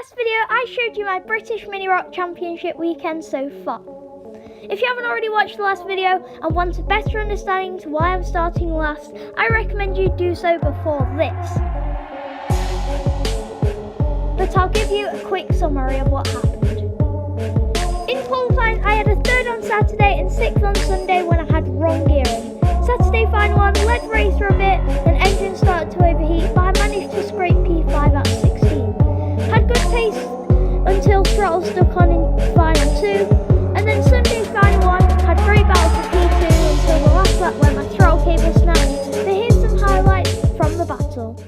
last video, I showed you my British Mini Rock Championship weekend so far. If you haven't already watched the last video and want a better understanding to why I'm starting last, I recommend you do so before this. But I'll give you a quick summary of what happened. In qualifying, I had a 3rd on Saturday and 6th on Sunday when I had wrong gearing. Saturday final one, led the race for a bit, then engine started to overheat, but I managed to scrape P5 out of 16. Had good pace until throttle stuck on in final 2, and then Sunday's final one, had great battle for P2 until the last lap when my throttle cable snapped, but here's some highlights from the battle.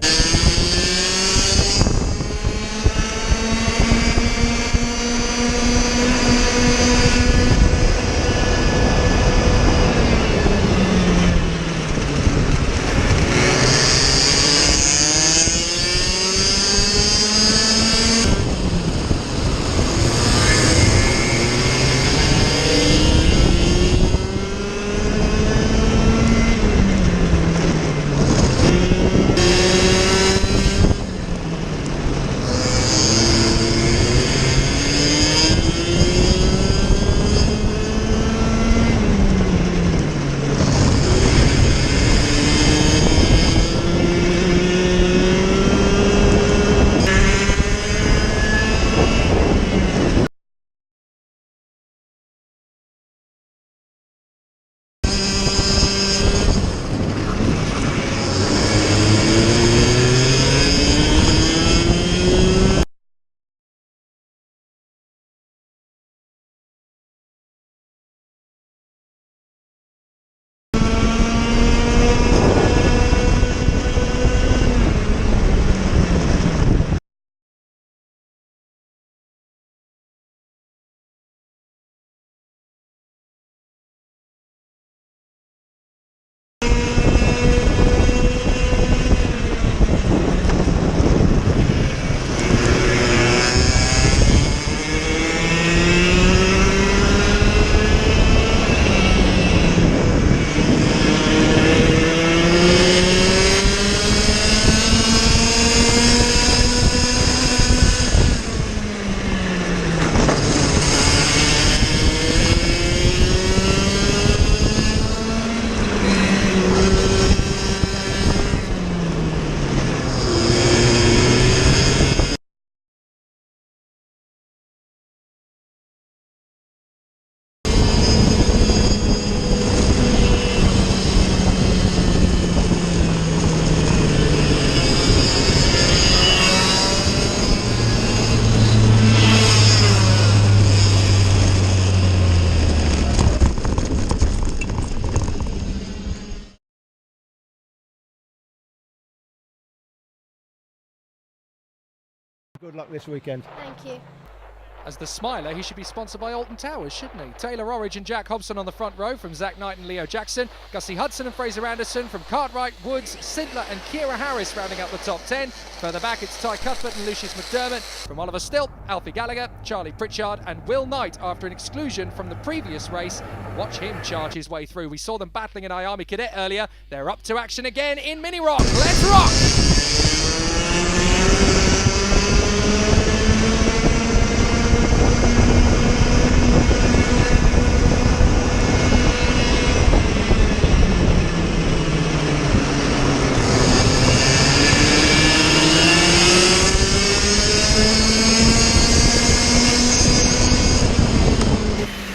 Good luck this weekend. Thank you. As the Smiler, he should be sponsored by Alton Towers, shouldn't he? Taylor Orridge and Jack Hobson on the front row from Zach Knight and Leo Jackson. Gussie Hudson and Fraser Anderson from Cartwright, Woods, Sidler and Kira Harris rounding up the top 10. Further back, it's Ty Cuthbert and Lucius McDermott. From Oliver Stilt, Alfie Gallagher, Charlie Pritchard and Will Knight after an exclusion from the previous race. Watch him charge his way through. We saw them battling in Army Cadet earlier. They're up to action again in Mini Rock. Let's rock!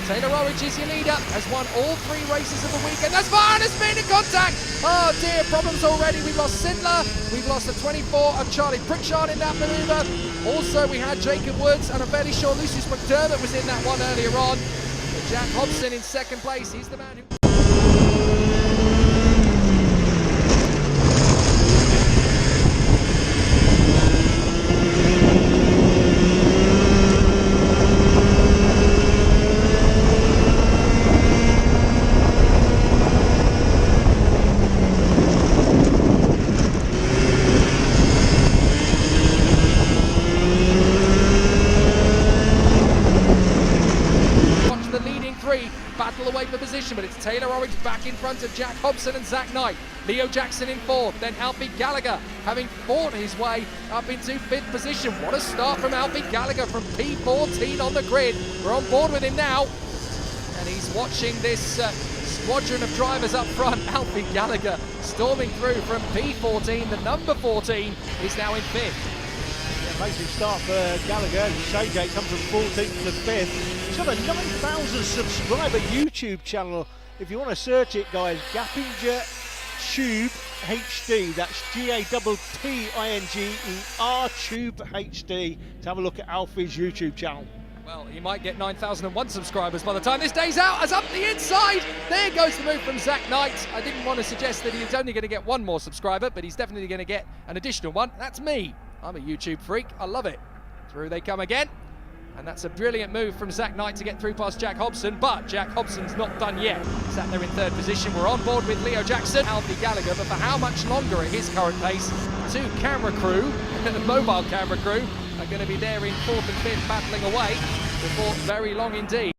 Taylor Orridge is your leader, has won all 3 races of the weekend. That's fine, it's been in contact. Oh dear, problems already. We've lost Sidler, we've lost the 24 of Charlie Pritchard in that manoeuvre. Also, we had Jacob Woods, and I'm fairly sure Lucius McDermott was in that one earlier on. But Jack Hobson in 2nd place, he's the man who... battle away for position, but it's Taylor Orange back in front of Jack Hobson and Zach Knight. Leo Jackson in fourth, then Alfie Gallagher having fought his way up into fifth position. What a start from Alfie Gallagher from P14 on the grid. We're on board with him now, and he's watching this squadron of drivers up front. Alfie Gallagher storming through from P14. The number 14 is now in fifth. Amazing start for Gallagher. As you say, Jake, comes from 14th to 5th. He's got a 9,000 subscriber YouTube channel. If you want to search it, guys, Gappinger Tube HD. That's G-A-T-T-I-N-G-E-R Tube HD. To have a look at Alfie's YouTube channel. Well, he might get 9,001 subscribers by the time this day's out, as up the inside. There goes the move from Zach Knight. I didn't want to suggest that he's only going to get one more subscriber, but he's definitely going to get an additional one. That's me. I'm a YouTube freak. I love it. Through they come again. And that's a brilliant move from Zach Knight to get through past Jack Hobson, but Jack Hobson's not done yet. Sat there in third position. We're on board with Leo Jackson, Alfie Gallagher, but for how much longer at his current pace? Two camera crew, the mobile camera crew, are going to be there in fourth and fifth battling away before very long indeed.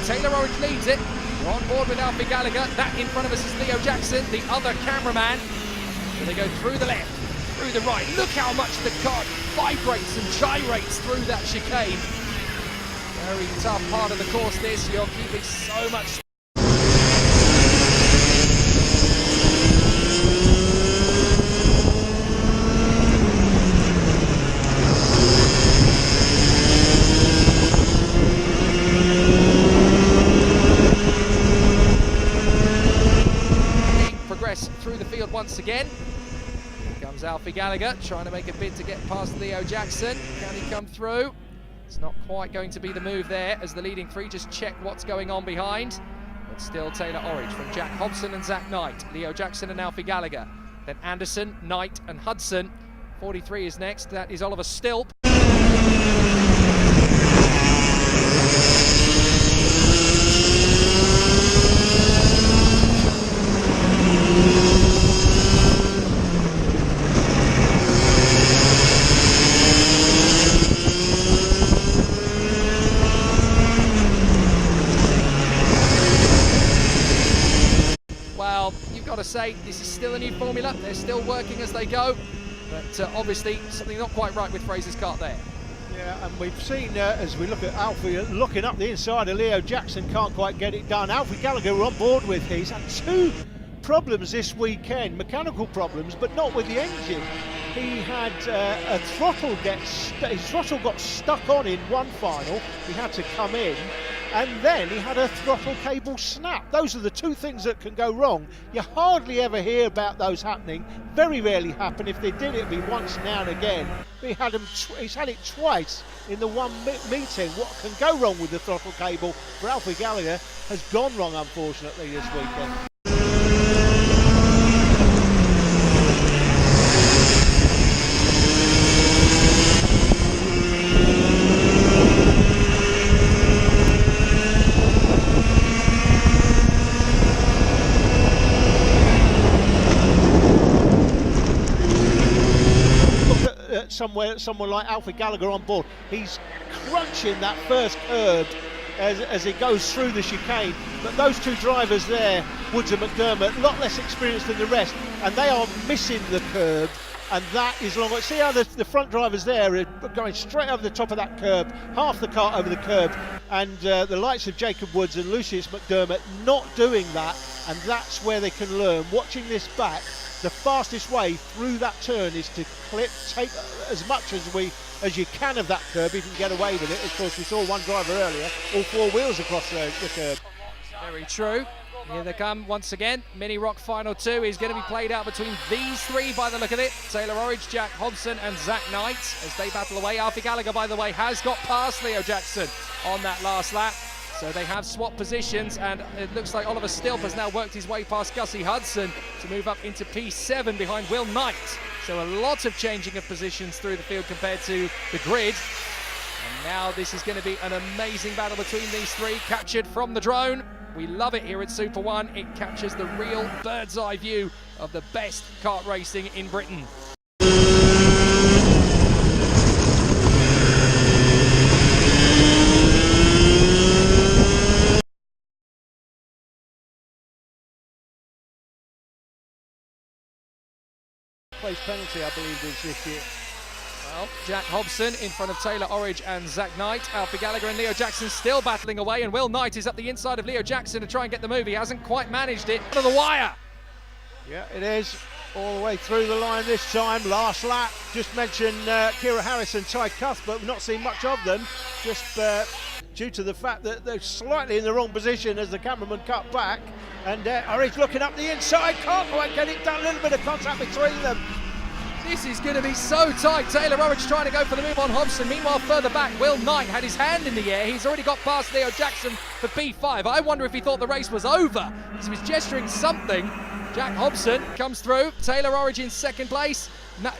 Taylor Orange leads it. We're on board with Alfie Gallagher. That in front of us is Leo Jackson, the other cameraman. So they go through the left, through the right. Look how much the car vibrates and gyrates through that chicane. Very tough part of the course this. You're keeping so much. Through the field once again. Here comes Alfie Gallagher trying to make a bid to get past Leo Jackson. Can he come through? It's not quite going to be the move there as the leading three just check what's going on behind. But still Taylor Orange from Jack Hobson and Zach Knight. Leo Jackson and Alfie Gallagher. Then Anderson, Knight and Hudson. 43 is next. That is Oliver Stilp. You've got to say this is still a new formula. They're still working as they go, but obviously something not quite right with Fraser's kart there. Yeah, and we've seen as we look at Alfie looking up the inside of Leo Jackson, can't quite get it done. Alfie Gallagher we're on board with. He's had two problems this weekend, mechanical problems, but not with the engine. He had a throttle his throttle got stuck on in one final. He had to come in. And then he had a throttle cable snap. Those are the two things that can go wrong. You hardly ever hear about those happening. Very rarely happen. If they did, it'd be once now and again. He's had it twice in the one meeting. What can go wrong with the throttle cable for Alfie Gallagher has gone wrong, unfortunately, this weekend. Someone like Alfie Gallagher on board, he's crunching that first curb as he goes through the chicane, but those two drivers there, Woods and McDermott, a lot less experienced than the rest, and they are missing the curb, and that is long. See how the front drivers there are going straight over the top of that curb, half the cart over the curb, and the likes of Jacob Woods and Lucius McDermott not doing that, and that's where they can learn. Watching this back, the fastest way through that turn is to take as much as you can of that curb if you can get away with it. Of course, we saw one driver earlier, all four wheels across the curb. Very true. Here they come once again. Mini Rock Final 2 is going to be played out between these three by the look of it. Taylor Orange, Jack Hobson and Zach Knight as they battle away. Alfie Gallagher, by the way, has got past Leo Jackson on that last lap. So they have swapped positions, and it looks like Oliver Stilp has now worked his way past Gussie Hudson to move up into P7 behind Will Knight. So a lot of changing of positions through the field compared to the grid. And Now this is going to be an amazing battle between these three, captured from the drone. We love it here at Super 1. It captures the real bird's eye view of the best kart racing in Britain. Place penalty, I believe, is this year. Well, Jack Hobson in front of Taylor Orridge and Zach Knight. Alfie Gallagher and Leo Jackson still battling away, and Will Knight is up the inside of Leo Jackson to try and get the move. He hasn't quite managed it. To the wire. Yeah, it is. All the way through the line this time. Last lap. Just mentioned Kira Harris and Ty Cuthbert. We've not seen much of them, just due to the fact that they're slightly in the wrong position as the cameraman cut back. And Orridge looking up the inside. Can't quite get it done. A little bit of contact between them. This is going to be so tight. Taylor Orridge trying to go for the move on Hobson. Meanwhile, further back, Will Knight had his hand in the air. He's already got past Leo Jackson for P5. I wonder if he thought the race was over. He was gesturing something. Jack Hobson comes through. Taylor Orridge in second place.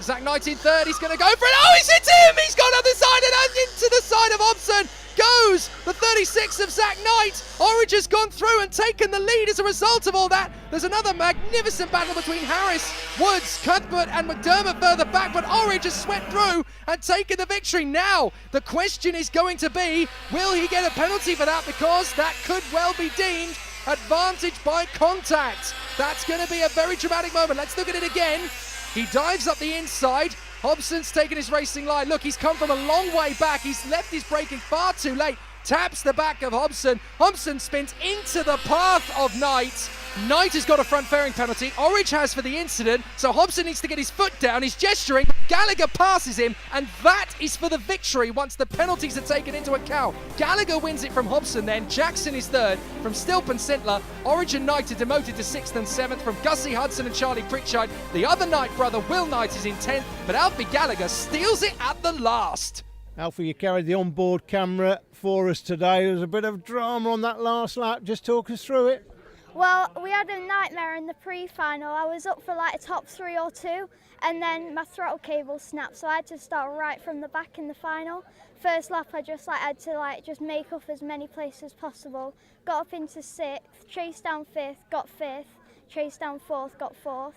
Zach Knight in third. He's going to go for it. Oh, he's hit him! He's gone other side and into the side of Hobson. Goes the 36 of Zach Knight. Orridge has gone through and taken the lead as a result of all that. There's another magnificent battle between Harris, Woods, Cuthbert and McDermott further back, but Orridge has swept through and taken the victory. Now the question is going to be, will he get a penalty for that, because that could well be deemed advantage by contact. That's going to be a very dramatic moment. Let's look at it again. He dives up the inside. Hobson's taken his racing line. Look, he's come from a long way back. He's left his braking far too late. Taps the back of Hobson. Hobson spins into the path of Knight. Knight has got a front fairing penalty. Orridge has for the incident. So Hobson needs to get his foot down. He's gesturing. Gallagher passes him. And that is for the victory once the penalties are taken into account. Gallagher wins it from Hobson then. Jackson is third from Stilp and Sintler. Orridge and Knight are demoted to 6th and 7th from Gussie Hudson and Charlie Pritchard. The other Knight brother, Will Knight, is in 10th. But Alfie Gallagher steals it at the last. Alfie, you carried the onboard camera for us today. There was a bit of drama on that last lap. Just talk us through it. Well, we had a nightmare in the pre-final. I was up for like a top 3 or 2, and then my throttle cable snapped, so I had to start right from the back in the final. First lap, I had to just make up as many places as possible. Got up into 6th, chased down 5th, got 5th, chased down 4th, got 4th.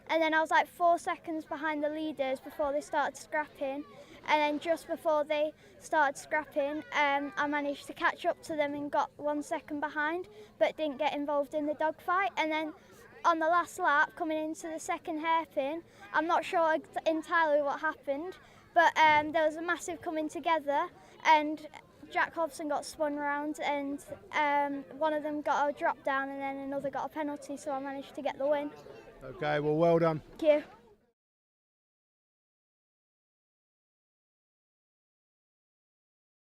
And then I was like 4 seconds behind the leaders before they started scrapping. And then just before they started scrapping, I managed to catch up to them and got 1 second behind, but didn't get involved in the dogfight. And then on the last lap, coming into the second hairpin, I'm not sure entirely what happened, but there was a massive coming together, and Jack Hobson got spun round, and one of them got a drop down, and then another got a penalty, so I managed to get the win. Okay, well done. Thank you.